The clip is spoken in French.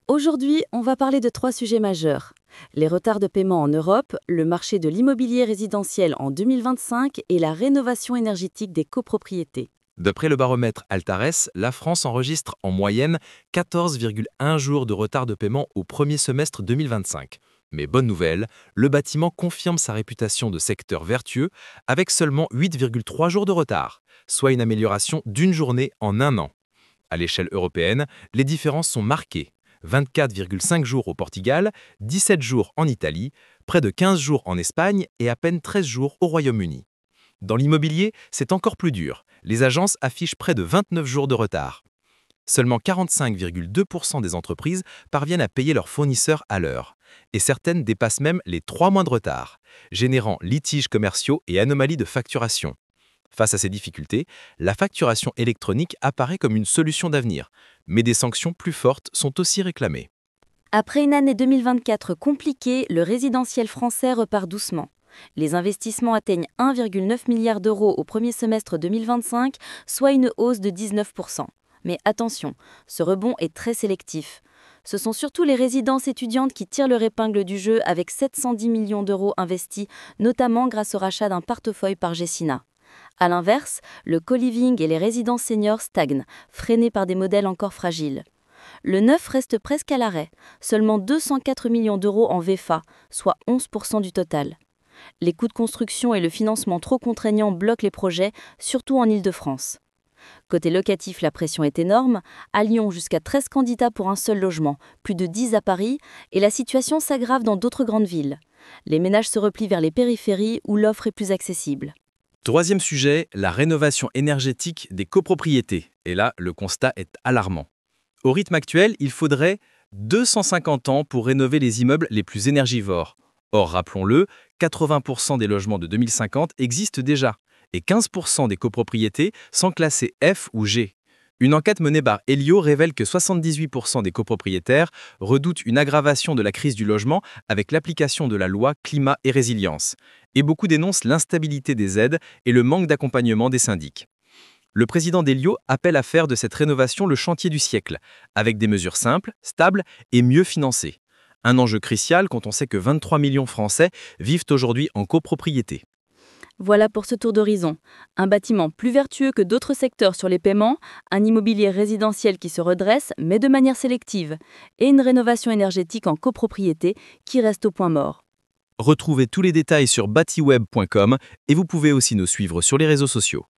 Aujourd'hui, on va parler de trois sujets majeurs. Les retards de paiement en Europe, le marché de l'immobilier résidentiel en 2025 et la rénovation énergétique des copropriétés. D'après le baromètre Altares, la France enregistre en moyenne 14,1 jours de retard de paiement au premier semestre 2025. Mais bonne nouvelle, le bâtiment confirme sa réputation de secteur vertueux avec seulement 8,3 jours de retard, soit une amélioration d'une journée en un an. À l'échelle européenne, les différences sont marquées. 24,5 jours au Portugal, 17 jours en Italie, près de 15 jours en Espagne et à peine 13 jours au Royaume-Uni. Dans l'immobilier, c'est encore plus dur. Les agences affichent près de 29 jours de retard. Seulement 45,2% des entreprises parviennent à payer leurs fournisseurs à l'heure. Et certaines dépassent même les 3 mois de retard, générant litiges commerciaux et anomalies de facturation. Face à ces difficultés, la facturation électronique apparaît comme une solution d'avenir, mais des sanctions plus fortes sont aussi réclamées. Après une année 2024 compliquée, le résidentiel français repart doucement. Les investissements atteignent 1,9 milliard d'euros au premier semestre 2025, soit une hausse de 19%. Mais attention, ce rebond est très sélectif. Ce sont surtout les résidences étudiantes qui tirent leur épingle du jeu avec 710 millions d'euros investis, notamment grâce au rachat d'un portefeuille par Gecina. A l'inverse, le co-living et les résidences seniors stagnent, freinés par des modèles encore fragiles. Le neuf reste presque à l'arrêt, seulement 204 millions d'euros en VFA, soit 11% du total. Les coûts de construction et le financement trop contraignants bloquent les projets, surtout en Île-de-France. Côté locatif, la pression est énorme. À Lyon, jusqu'à 13 candidats pour un seul logement, plus de 10 à Paris, et la situation s'aggrave dans d'autres grandes villes. Les ménages se replient vers les périphéries où l'offre est plus accessible. Troisième sujet, la rénovation énergétique des copropriétés. Et là, le constat est alarmant. Au rythme actuel, il faudrait 250 ans pour rénover les immeubles les plus énergivores. Or, rappelons-le, 80% des logements de 2050 existent déjà et 15% des copropriétés sont classées F ou G. Une enquête menée par Elio révèle que 78% des copropriétaires redoutent une aggravation de la crise du logement avec l'application de la loi Climat et Résilience. Et beaucoup dénoncent l'instabilité des aides et le manque d'accompagnement des syndics. Le président d'Elio appelle à faire de cette rénovation le chantier du siècle, avec des mesures simples, stables et mieux financées. Un enjeu crucial quand on sait que 23 millions de Français vivent aujourd'hui en copropriété. Voilà pour ce tour d'horizon. Un bâtiment plus vertueux que d'autres secteurs sur les paiements, un immobilier résidentiel qui se redresse, mais de manière sélective, et une rénovation énergétique en copropriété qui reste au point mort. Retrouvez tous les détails sur batiweb.com et vous pouvez aussi nous suivre sur les réseaux sociaux.